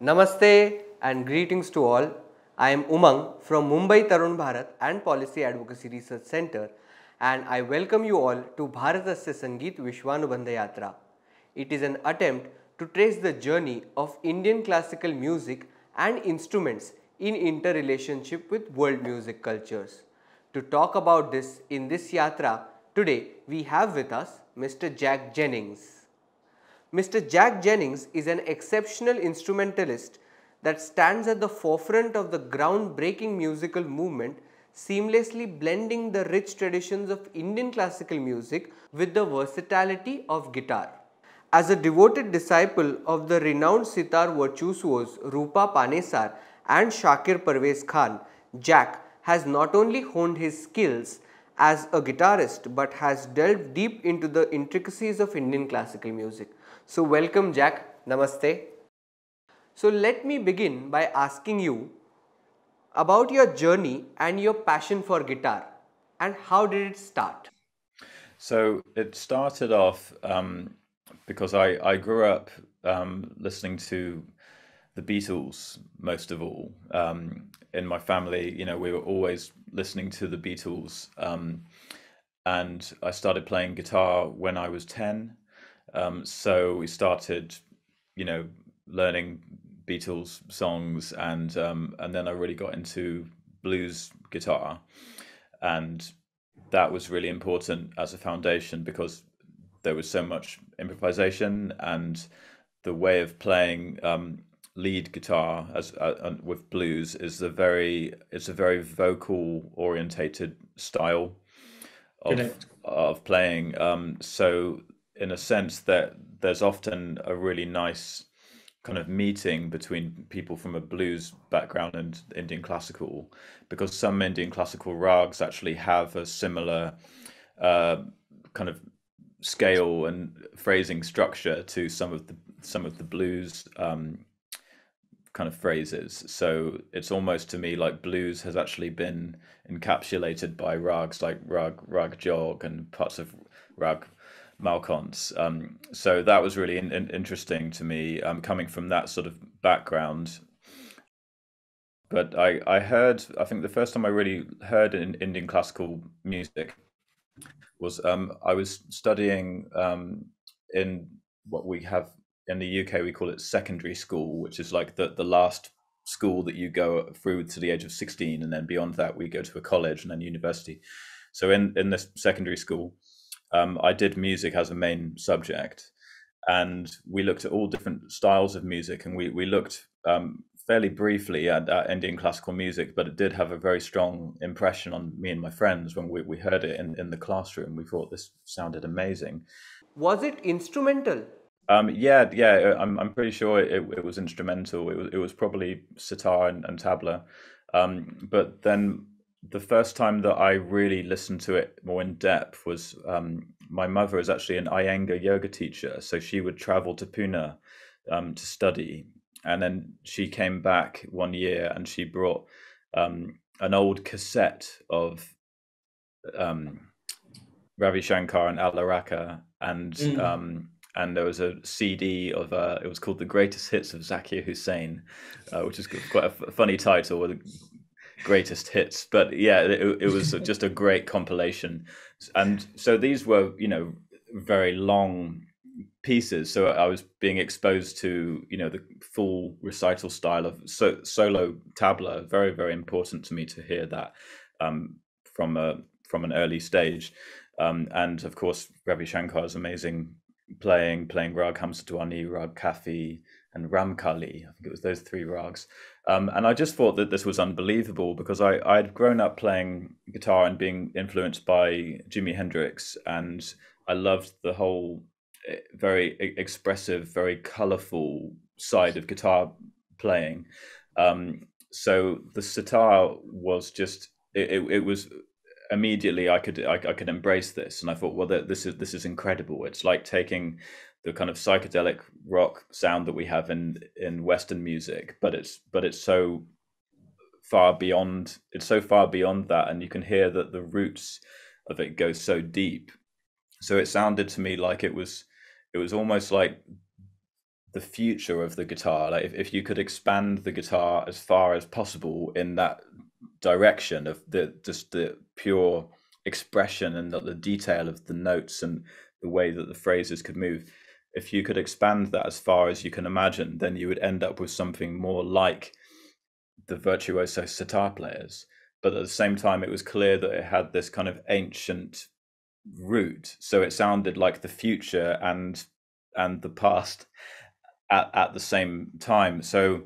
Namaste and greetings to all. I am Umang from Mumbai Tarun Bharat and Policy Advocacy Research Centre, and I welcome you all to Bharatasya Sangeet Vishwanubandh Yatra. It is an attempt to trace the journey of Indian classical music and instruments in interrelationship with world music cultures. To talk about this in this yatra, today we have with us Mr. Jack Jennings. Mr. Jack Jennings is an exceptional instrumentalist that stands at the forefront of the groundbreaking musical movement, seamlessly blending the rich traditions of Indian classical music with the versatility of guitar. As a devoted disciple of the renowned sitar virtuosos Rupa Panesar and Shakir Parvez Khan, Jack has not only honed his skills as a guitarist but has delved deep into the intricacies of Indian classical music. So welcome Jack, Namaste. So let me begin by asking you about your journey and your passion for guitar, and how did it start? So it started off because I grew up listening to the Beatles most of all. In my family, we were always listening to the Beatles, and I started playing guitar when I was 10. So we started, learning Beatles songs, and then I really got into blues guitar, and that was really important as a foundation because there was so much improvisation, and the way of playing lead guitar as with blues is it's a very vocal orientated style of Correct. of playing. So in a sense that there's often a really nice kind of meeting between people from a blues background and Indian classical, because some Indian classical rags actually have a similar kind of scale and phrasing structure to some of the blues kind of phrases. So it's almost to me like blues has actually been encapsulated by rags like rag jog and parts of rag malkons. So that was really interesting to me, coming from that sort of background. But I think the first time I really heard in Indian classical music was I was studying in what we have in the UK, we call it secondary school, which is like the last school that you go through to the age of 16, and then beyond that we go to a college and then university. So in this secondary school, I did music as a main subject, and we looked at all different styles of music, and we looked fairly briefly at Indian classical music, but it did have a very strong impression on me and my friends when we heard it in the classroom. We thought this sounded amazing. Was it instrumental? Yeah, I'm pretty sure it was instrumental. It was probably sitar and tabla. But then the first time that I really listened to it more in depth was my mother is actually an Iyengar yoga teacher, so she would travel to Pune to study, and then she came back one year and she brought an old cassette of Ravi Shankar and Alaraka, and there was a CD of it was called The Greatest Hits of Zakir Hussain, which is quite a funny title, with greatest hits. But yeah, it was just a great compilation. And so these were, very long pieces. So I was being exposed to, the full recital style of solo tabla. Very, very important to me to hear that from an early stage. And of course, Ravi Shankar's amazing playing Rag Hamsadwani, Rag Kafi, and Ramkali. I think it was those three rags. And I just thought that this was unbelievable because I'd grown up playing guitar and being influenced by Jimi Hendrix, and I loved the whole very expressive, very colorful side of guitar playing. So the sitar was just it was immediately I could embrace this, and I thought, well, this is incredible. It's like taking the kind of psychedelic rock sound that we have in Western music, but it's so far beyond that, and you can hear that the roots of it go so deep. So it sounded to me like it was almost like the future of the guitar. Like if you could expand the guitar as far as possible in that direction of just the pure expression and the detail of the notes and the way that the phrases could move. If you could expand that as far as you can imagine, then you would end up with something more like the virtuoso sitar players. But at the same time, it was clear that it had this kind of ancient root, so it sounded like the future and the past at the same time. So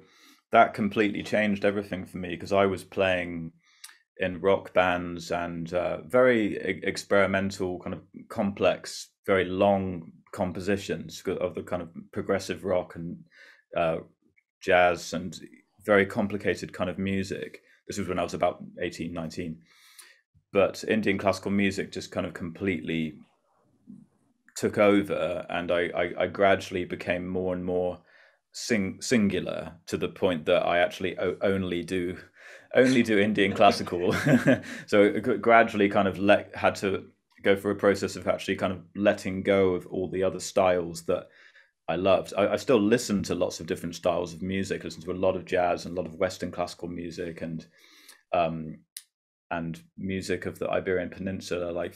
that completely changed everything for me, because I was playing in rock bands and very experimental, kind of complex, very long compositions of the kind of progressive rock and jazz and very complicated kind of music. This was when I was about 18, 19. But Indian classical music just kind of completely took over, and I gradually became more and more singular, to the point that I actually only do Indian classical. So it gradually kind of had to go through a process of actually kind of letting go of all the other styles that I loved. I still listen to lots of different styles of music. I listen to a lot of jazz and a lot of Western classical music, and music of the Iberian Peninsula, like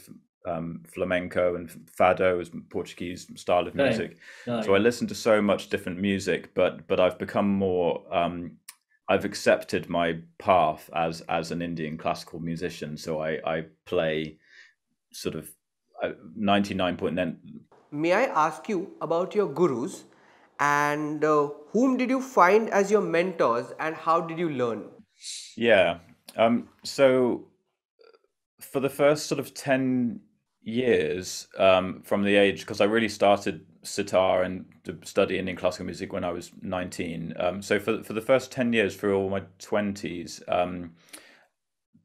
flamenco and fado is Portuguese style of music. Right. So I listen to so much different music, but I've become more, I've accepted my path as an Indian classical musician. So I play sort of 99.9. May I ask you about your gurus, and whom did you find as your mentors, and how did you learn? Yeah. So for the first sort of 10 years, from the age, because I really started sitar and to study Indian classical music when I was 19. So for the first 10 years, for all my 20s,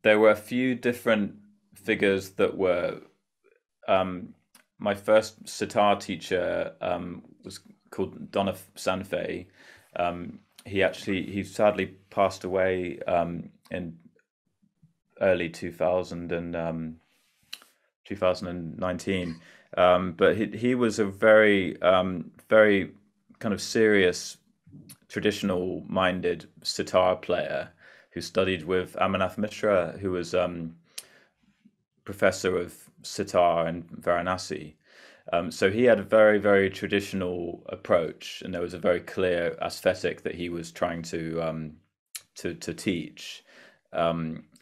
there were a few different figures that were, my first sitar teacher was called Donna Sanfei. He sadly passed away in early 2019. But he was a very very kind of serious, traditional minded sitar player who studied with Amarnath Mishra, who was professor of sitar in Varanasi. So he had a very, very traditional approach, and there was a very clear aesthetic that he was trying to teach.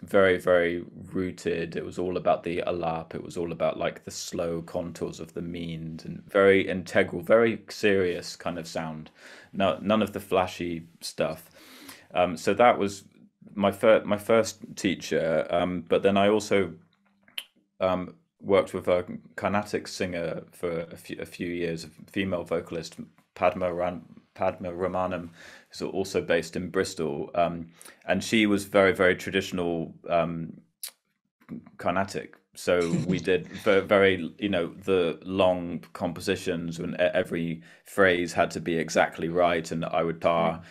Very, very rooted. It was all about the alap. It was all about like the slow contours of the means, and very integral, very serious kind of sound. No, none of the flashy stuff. So that was my first teacher. But then I also worked with a Carnatic singer for a few years, a female vocalist, Padma Ramanam, who's also based in Bristol, and she was very, very traditional Carnatic. So we did very, the long compositions, and every phrase had to be exactly right, and I would par.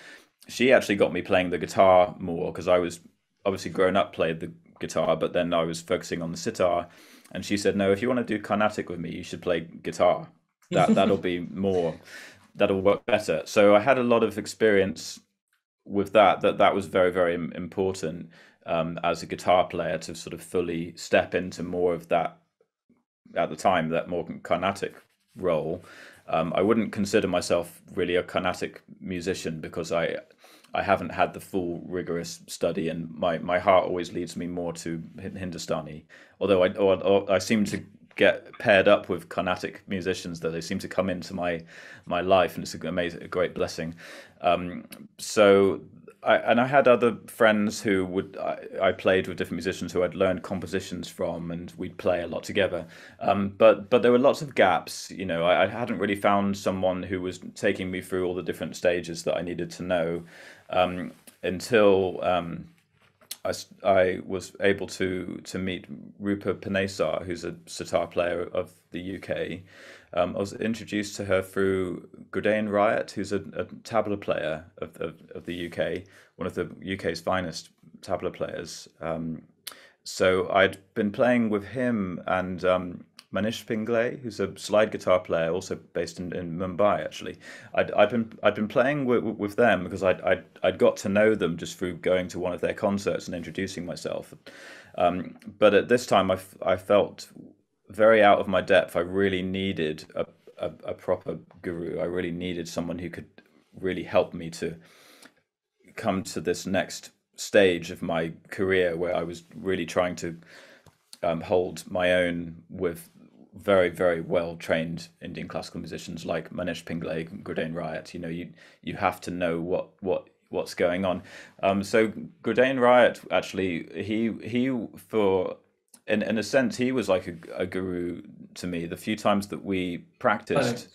She actually got me playing the guitar more, because I was obviously grown up, played the guitar, but then I was focusing on the sitar. And she said, no, if you want to do Carnatic with me, you should play guitar. That'll work better. So I had a lot of experience with that was very, very important as a guitar player, to sort of fully step into more of that, at the time, that more Carnatic role. I wouldn't consider myself really a Carnatic musician, because I haven't had the full rigorous study, and my heart always leads me more to Hindustani. Although I seem to get paired up with Carnatic musicians, that they seem to come into my life, and it's a great blessing. So I had other friends who I played with different musicians who I'd learned compositions from, and we'd play a lot together. But there were lots of gaps. I hadn't really found someone who was taking me through all the different stages that I needed to know, until I was able to meet Rupa Panesar, who's a sitar player of the UK. I was introduced to her through Gurdain Riot, who's a tabla player of the UK, one of the UK's finest tabla players. So I'd been playing with him, and Manish Pingle, who's a slide guitar player, also based in Mumbai. Actually, I'd been playing with them because I'd got to know them just through going to one of their concerts and introducing myself. But at this time, I felt very out of my depth. I really needed a proper guru. I really needed someone who could really help me to come to this next stage of my career where I was really trying to hold my own with very, very well trained Indian classical musicians like Manish Pingle, Gurdain Riot. You know, you have to know what's going on. So Gurdain Riot, actually, he for in a sense, he was like a guru to me. The few times that we practiced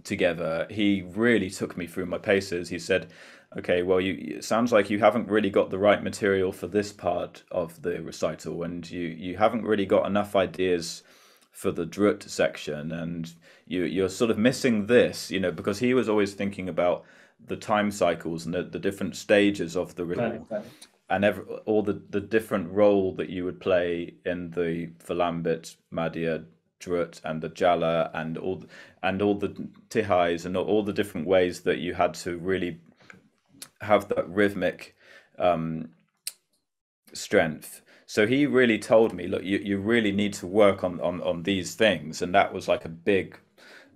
together, he really took me through my paces. He said, okay, well, it sounds like you haven't really got the right material for this part of the recital, and you haven't really got enough ideas for the drut section, and you're sort of missing this, you know, because he was always thinking about the time cycles and the different stages of the ritual, and all the different role that you would play in the Vilambit, Madhya, Drut, and the Jala, and all the tihais, and all the different ways that you had to really have that rhythmic strength. So he really told me, look, you really need to work on these things, and that was like a big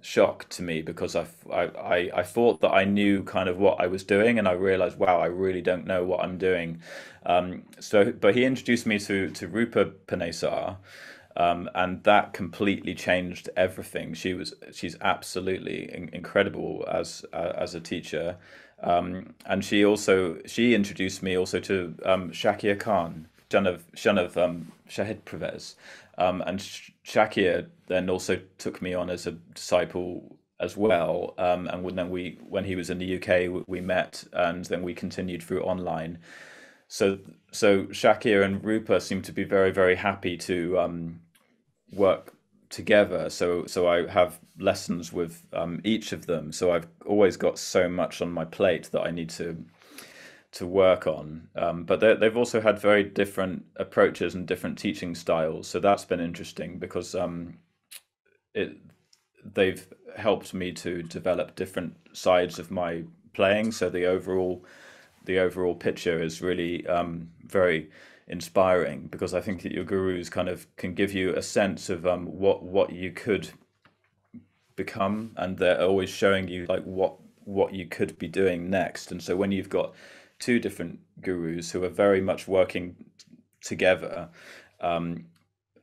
shock to me because I thought that I knew kind of what I was doing, and I realized, wow, I really don't know what I'm doing. But he introduced me to Rupa Panesar, and that completely changed everything. She's absolutely incredible as a teacher, and she introduced me also to Shakir Khan, son of Shahid Pervez. And Shakir then also took me on as a disciple as well. And when he was in the UK, we met, and then we continued through online. So Shakir and Rupa seem to be very, very happy to work together. So I have lessons with each of them. So I've always got so much on my plate that I need to work on, but they've also had very different approaches and different teaching styles, so that's been interesting because they've helped me to develop different sides of my playing, so the overall picture is really very inspiring, because I think that your gurus kind of can give you a sense of what you could become, and they're always showing you like what you could be doing next. And so when you've got two different gurus who are very much working together, and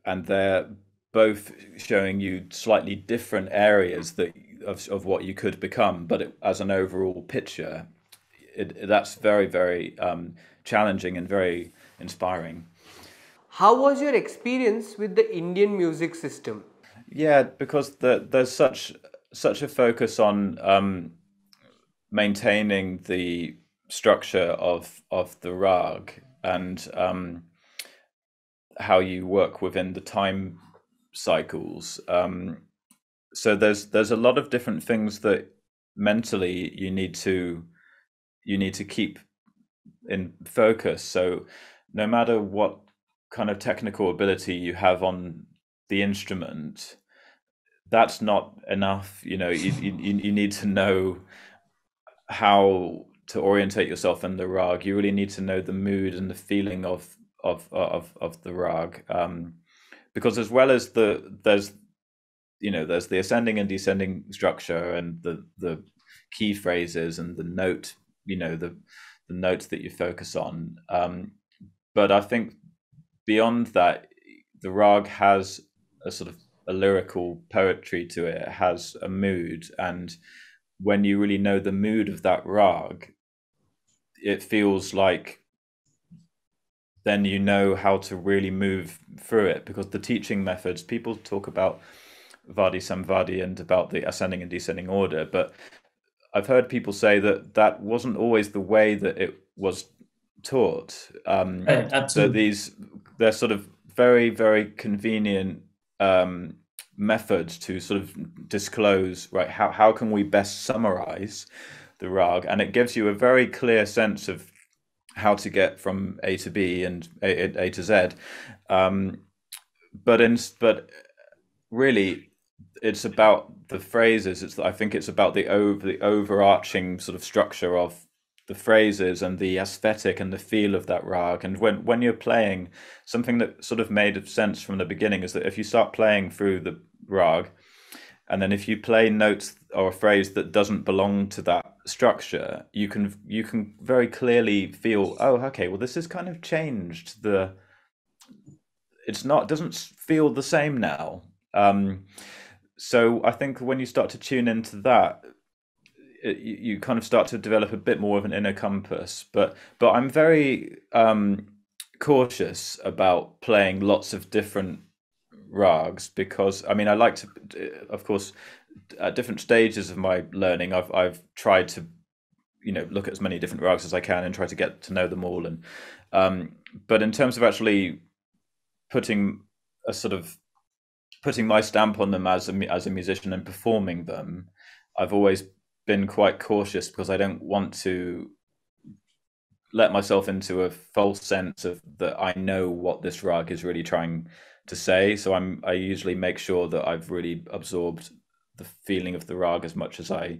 they're both showing you slightly different areas of what you could become, but as an overall picture, that's very, very challenging and very inspiring. How was your experience with the Indian music system? Yeah, because there's such a focus on maintaining the structure of the rag, and how you work within the time cycles. So there's a lot of different things that mentally you need to keep in focus. So no matter what kind of technical ability you have on the instrument, that's not enough. You know, you need to know how to orientate yourself in the rag. You really need to know the mood and the feeling of the rag, because as well as there's the ascending and descending structure, and the key phrases and the note, the notes that you focus on. But I think beyond that, the rag has a sort of a lyrical poetry to it. It has a mood, and when you really know the mood of that rag, it feels like then you know how to really move through it. Because the teaching methods, people talk about Vadi Samvadi and about the ascending and descending order, but I've heard people say that wasn't always the way that it was taught. Right, absolutely. So they're sort of very, very convenient methods to sort of disclose, right, how can we best summarize the rag, and it gives you a very clear sense of how to get from A to B and A to Z. But really it's about the phrases. I think it's about the overarching sort of structure of the phrases and the aesthetic and the feel of that rag. And when you're playing, something that sort of made sense from the beginning is that if you start playing through the rag, and then if you play notes or a phrase that doesn't belong to that structure, you can very clearly feel, oh, okay, well, this has kind of changed. Doesn't feel the same now. So I think when you start to tune into that, you kind of start to develop a bit more of an inner compass. But I'm very cautious about playing lots of different rags, because I mean, I like to, of course, at different stages of my learning, I've tried to look at as many different rags as I can and try to get to know them all. And but in terms of actually putting my stamp on them as a musician and performing them, I've always been quite cautious, because I don't want to let myself into a false sense of that I know what this rag is really trying to say. So I usually make sure that I've really absorbed the feeling of the rag as much as I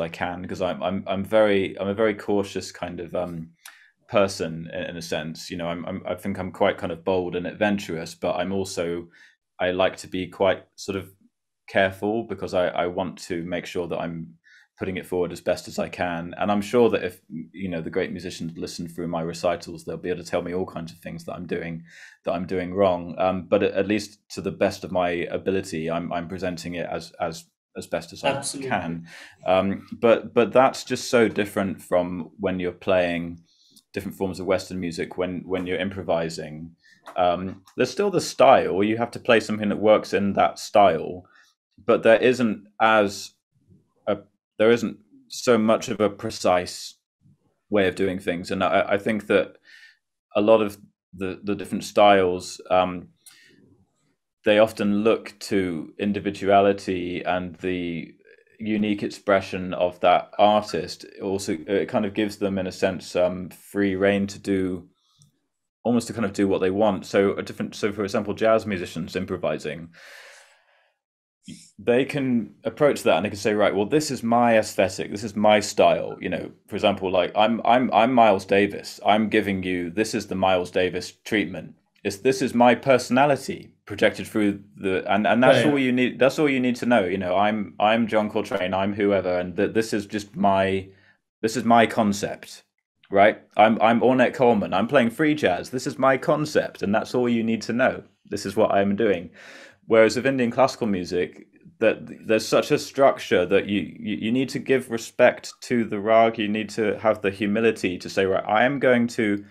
can, because I'm a very cautious kind of person in a sense. I think I'm quite kind of bold and adventurous, but I like to be quite sort of careful, because I want to make sure that I'm putting it forward as best as I can. And I'm sure that if the great musicians listen through my recitals, they'll be able to tell me all kinds of things that I'm doing wrong. But at least to the best of my ability, I'm presenting it as best as I can. But that's just so different from when you're playing different forms of Western music. When you're improvising, there's still the style. You have to play something that works in that style, but there isn't so much of a precise way of doing things. And I think that a lot of the different styles, they often look to individuality and the unique expression of that artist. Also, it kind of gives them, in a sense, free rein to do what they want. So for example, jazz musicians improvising, they can approach that and they can say, right, well, this is my aesthetic, this is my style. For example, like I'm Miles Davis. I'm giving you, this is the Miles Davis treatment. This is my personality projected through and that's all you need. That's all you need to know. I'm John Coltrane. I'm whoever, and this is my concept, right? I'm Ornette Coleman. I'm playing free jazz. This is my concept, and that's all you need to know. This is what I'm doing. Whereas with Indian classical music, that there's such a structure that you need to give respect to the rag. You need to have the humility to say, right, I am going to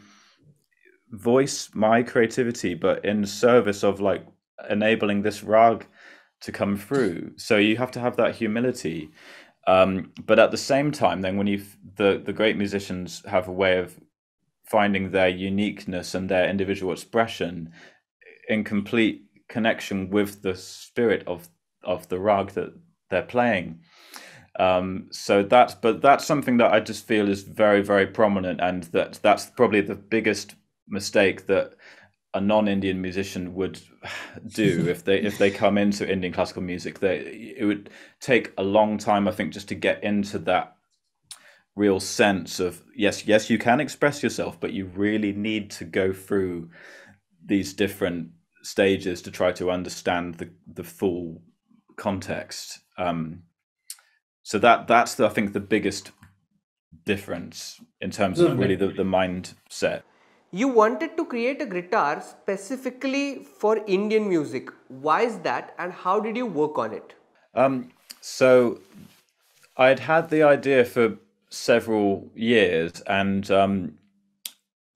voice my creativity, but in service of like enabling this rag to come through. So you have to have that humility. But at the same time, then when the great musicians have a way of finding their uniqueness and their individual expression in complete connection with the spirit of the rag that they're playing. So that's something that I just feel is very, very prominent, and that's probably the biggest mistake that a non-Indian musician would do if they come into Indian classical music. It would take a long time, I think, just to get into that real sense of yes, you can express yourself, but you really need to go through these different stages to try to understand the full context. So that's I think the biggest difference in terms of really the mindset. You wanted to create a guitar specifically for Indian music. Why is that, and how did you work on it? So I'd had the idea for several years, and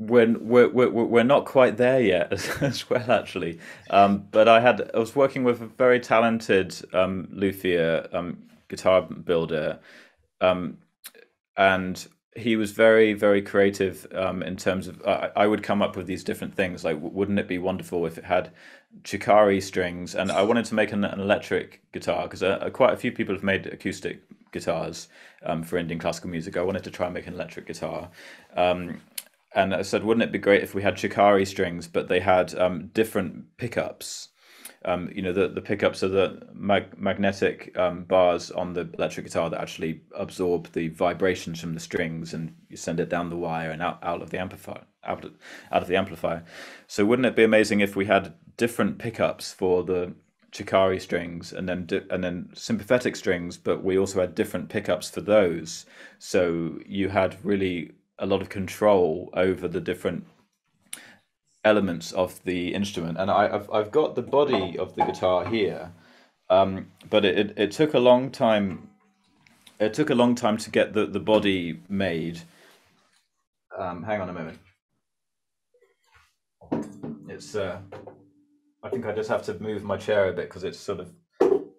we're not quite there yet as well, actually. But I was working with a very talented luthier, guitar builder, and he was very, very creative in terms of, I would come up with these different things, like, wouldn't it be wonderful if it had Chikari strings? And I wanted to make an electric guitar, because quite a few people have made acoustic guitars for Indian classical music. I wanted to try and make an electric guitar. And I said, wouldn't it be great if we had Chikari strings, but they had different pickups? The pickups are the magnetic bars on the electric guitar that actually absorb the vibrations from the strings, and you send it down the wire and out of the amplifier. Out of the amplifier. So wouldn't it be amazing if we had different pickups for the Chikari strings and then sympathetic strings, but we also had different pickups for those, so you had really a lot of control over the different elements of the instrument. And I've got the body of the guitar here, but it took a long time. It took a long time to get the body made. Hang on a moment. It's I think I just have to move my chair a bit because it's sort of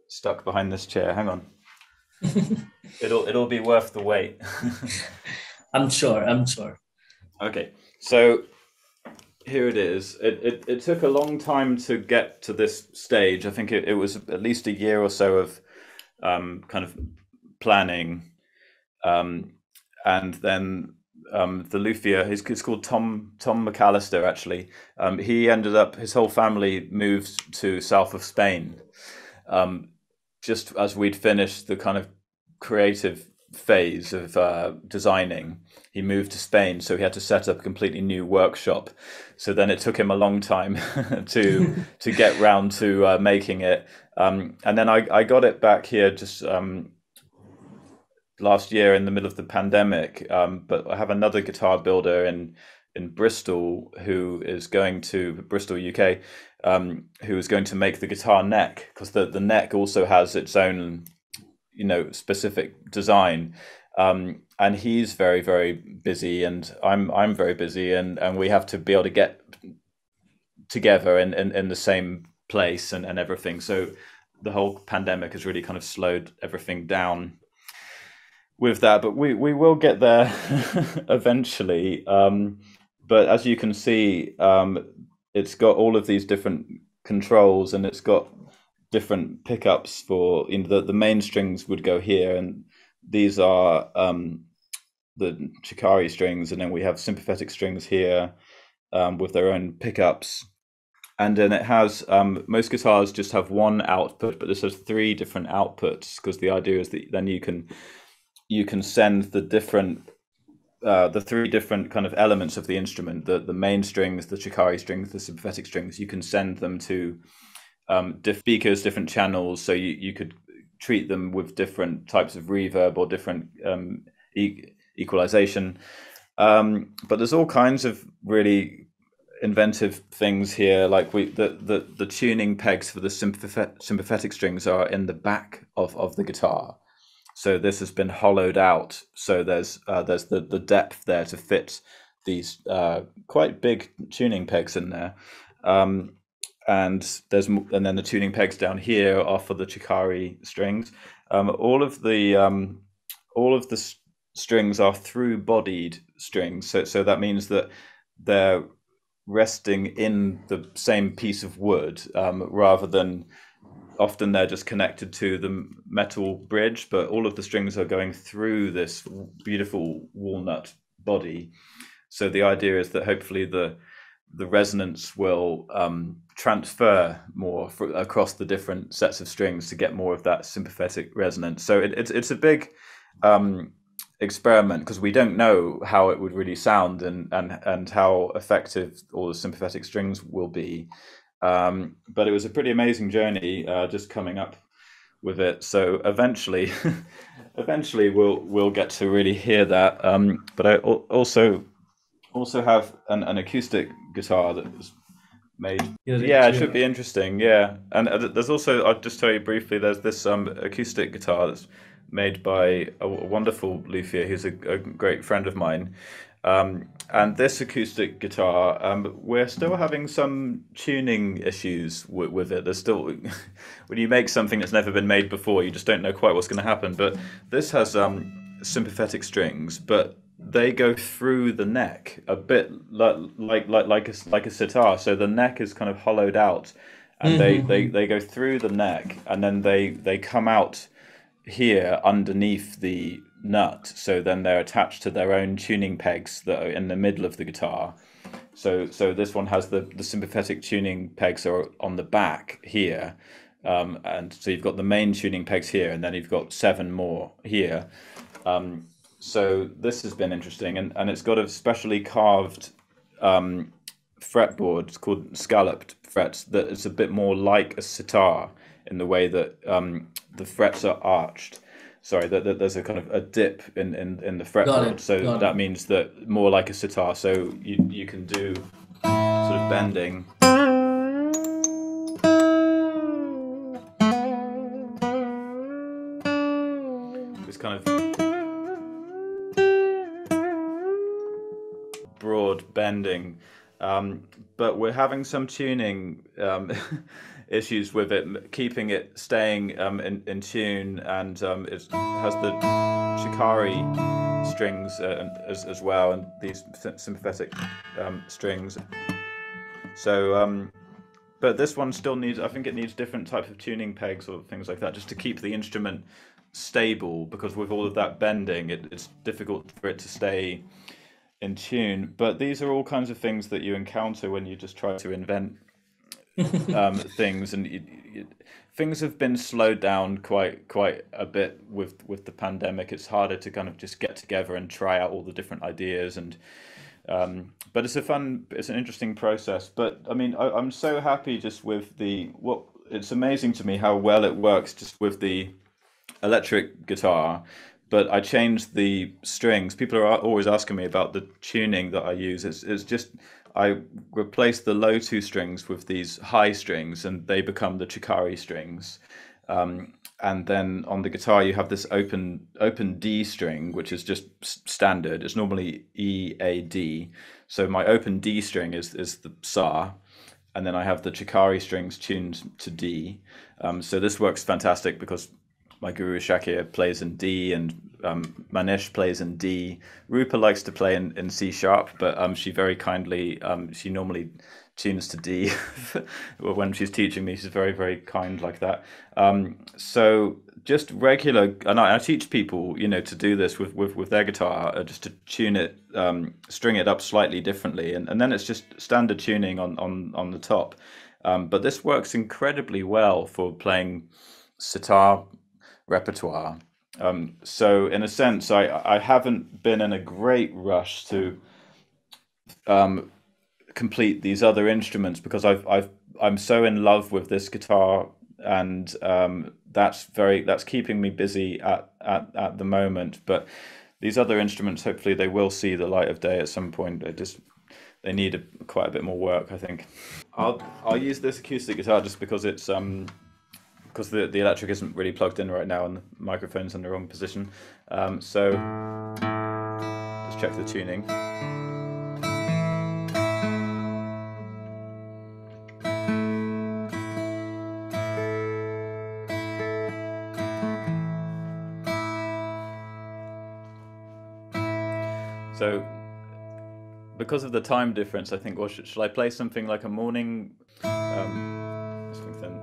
stuck behind this chair. Hang on. It'll be worth the wait. I'm sure. Okay, so here it is. It took a long time to get to this stage. I think it was at least a year or so of kind of planning, and then the luthier, he's called Tom McAllister, actually. He ended up, his whole family moved to south of Spain, just as we'd finished the kind of creative phase of designing. He moved to Spain, so he had to set up a completely new workshop. So then it took him a long time to get round to making it. And then I got it back here just last year in the middle of the pandemic, but I have another guitar builder in Bristol who is going to Bristol, UK, who is going to make the guitar neck, because the neck also has its own, specific design. And he's very, very busy, and I'm very busy, and we have to be able to get together in the same place and everything. So the whole pandemic has really kind of slowed everything down with that, but we will get there eventually. But as you can see, it's got all of these different controls, and it's got different pickups for, the main strings would go here, and these are the Chikari strings, and then we have sympathetic strings here with their own pickups. And then it has, most guitars just have one output, but this has three different outputs, because the idea is that then you can send the three different kind of elements of the instrument, the main strings, the Chikari strings, the sympathetic strings, you can send them to speakers, different channels, so you could treat them with different types of reverb or different equalization. But there's all kinds of really inventive things here, like the tuning pegs for the sympathetic strings are in the back of the guitar. So this has been hollowed out, so there's the depth there to fit these quite big tuning pegs in there. And then the tuning pegs down here are for the Chikari strings. All of the strings are through-bodied strings, so that means that they're resting in the same piece of wood, rather than often they're just connected to the metal bridge, but all of the strings are going through this beautiful walnut body. So the idea is that hopefully the resonance will transfer more across the different sets of strings to get more of that sympathetic resonance. So it's a big experiment, because we don't know how it would really sound and how effective all the sympathetic strings will be. But it was a pretty amazing journey, just coming up with it. So eventually we'll get to really hear that. But I also have an acoustic guitar that was made. Yeah, it should be interesting. Yeah, and there's also, I'll just tell you briefly, there's this acoustic guitar that's made by a wonderful luthier who's a great friend of mine. And this acoustic guitar, we're still having some tuning issues with it. There's still, when you make something that's never been made before, you just don't know quite what's going to happen. But this has sympathetic strings, but they go through the neck a bit like a sitar. So the neck is kind of hollowed out, and they go through the neck, and then they come out here underneath the nut, so then they're attached to their own tuning pegs that are in the middle of the guitar, So this one has the sympathetic tuning pegs are on the back here, and so you've got the main tuning pegs here, and then you've got 7 more here. So this has been interesting, and it's got a specially carved fretboard. It's called scalloped frets that is a bit more like a sitar in the way that the frets are arched. Sorry, that there's a kind of a dip in the fretboard. So that means that more like a sitar. So you can do sort of bending. This kind of broad bending, but we're having some tuning issues with it, keeping it staying in tune, and it has the Chikari strings as well, and these sympathetic strings. So but this one still needs, I think it needs different types of tuning pegs or things like that, just to keep the instrument stable, because with all of that bending it's difficult for it to stay in tune. But these are all kinds of things that you encounter when you just try to invent things, and things have been slowed down quite a bit with the pandemic. It's harder to kind of just get together and try out all the different ideas, and but it's an interesting process. But I mean, I'm so happy just with it's amazing to me how well it works just with the electric guitar. But I changed the strings. People are always asking me about the tuning that I use. It's just, I replaced the low 2 strings with these high strings, and they become the Chikari strings. And then on the guitar you have this open D string, which is just standard. It's normally E, A, D. So my open D string is the Sa, and then I have the Chikari strings tuned to D. So this works fantastic because my guru Shakir plays in D, and Manish plays in D. Rupa likes to play in C sharp, but she very kindly, she normally tunes to D when she's teaching me. She's very, very kind like that. So just regular, and I teach people, to do this with their guitar, just to tune it, string it up slightly differently, and then it's just standard tuning on the top. But this works incredibly well for playing sitar repertoire. So in a sense, I haven't been in a great rush to complete these other instruments, because I'm so in love with this guitar, and that's keeping me busy at the moment. But these other instruments, hopefully they will see the light of day at some point. They need quite a bit more work, I think. I'll use this acoustic guitar just because it's because the electric isn't really plugged in right now and the microphone's in the wrong position. So let's check the tuning. So because of the time difference, I think, shall I play something like a morning? Something then.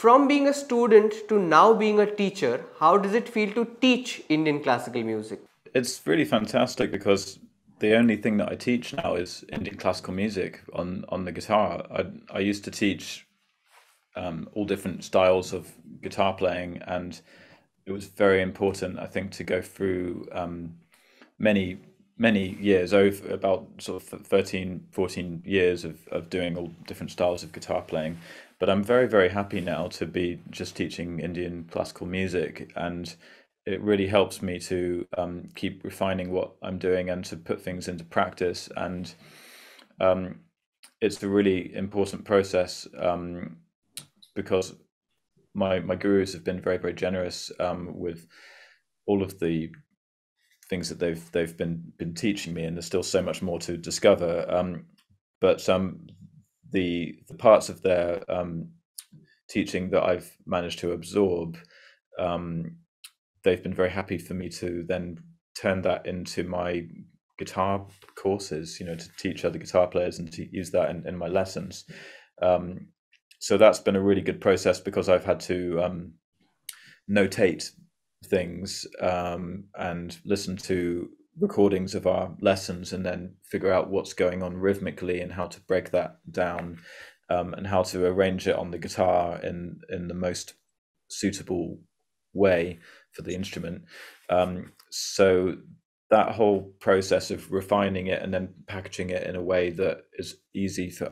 From being a student to now being a teacher, how does it feel to teach Indian classical music? It's really fantastic because the only thing that I teach now is Indian classical music on the guitar. I used to teach all different styles of guitar playing, and it was very important, I think, to go through many years, over about sort of 13, 14 years of doing all different styles of guitar playing. But I'm very, very happy now to be just teaching Indian classical music, and it really helps me to keep refining what I'm doing and to put things into practice. And it's a really important process because my gurus have been very, very generous with all of the things that they've been teaching me, and there's still so much more to discover. But the parts of their teaching that I've managed to absorb, they've been very happy for me to then turn that into my guitar courses, to teach other guitar players and to use that in my lessons. So that's been a really good process because I've had to notate things and listen to recordings of our lessons and then figure out what's going on rhythmically and how to break that down and how to arrange it on the guitar in the most suitable way for the instrument. So that whole process of refining it and then packaging it in a way that is easy for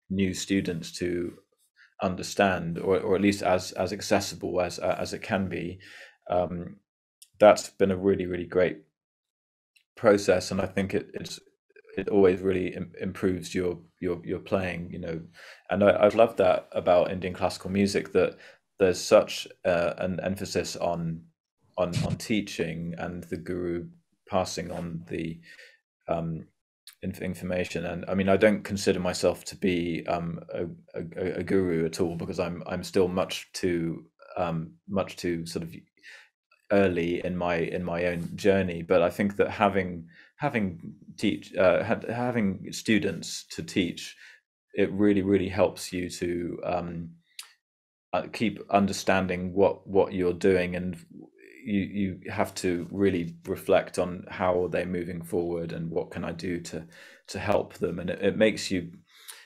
new students to understand, or at least as accessible as it can be, that's been a really, really great process, and I think it always really improves your playing, and I've loved that about Indian classical music, that there's such an emphasis on teaching and the guru passing on the information. And I mean, I don't consider myself to be a guru at all, because I'm still much too sort of early in my own journey. But I think that having students to teach, it really helps you to keep understanding what you're doing, and you have to really reflect on how are they moving forward and what can I do to help them. And it makes you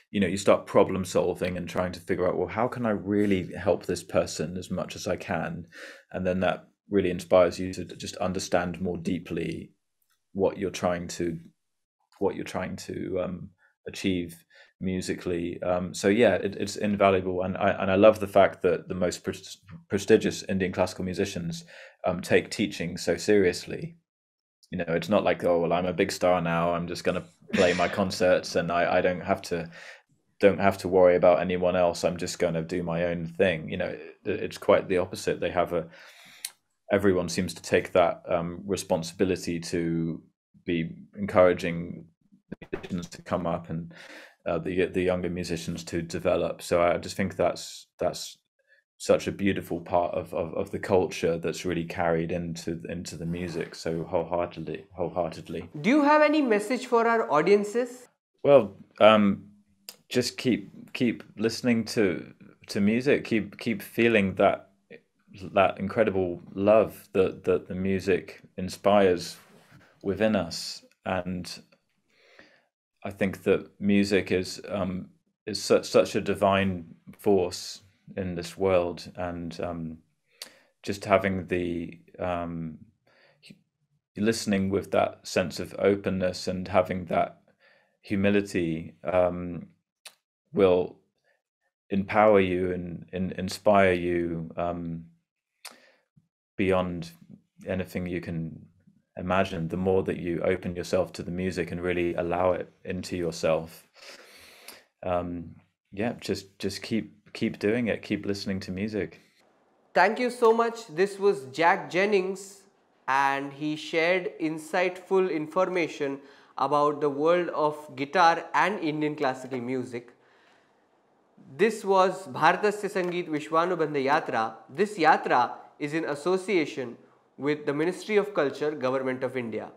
you start problem solving and trying to figure out, well, how can I really help this person as much as I can? And then that really inspires you to just understand more deeply what you're trying to achieve musically. So yeah, it's invaluable, and I love the fact that the most prestigious Indian classical musicians take teaching so seriously. It's not like, oh well, I'm a big star now, I'm just going to play my concerts and I don't have to worry about anyone else, I'm just going to do my own thing. It's quite the opposite. They have everyone seems to take that responsibility to be encouraging musicians to come up and the younger musicians to develop. So I just think that's such a beautiful part of the culture that's really carried into the music so wholeheartedly. Do you have any message for our audiences? Well, just keep listening to music, keep feeling that incredible love that the music inspires within us. And I think that music is such a divine force in this world, and just having the listening with that sense of openness and having that humility will empower you and inspire you beyond anything you can imagine. The more that you open yourself to the music and really allow it into yourself, just keep doing it, keep listening to music. Thank you so much. This was Jack Jennings, and he shared insightful information about the world of guitar and Indian classical music. This was Bharatasya Sangeet Vishwanubandh Yatra. This yatra is in association with the Ministry of Culture, Government of India.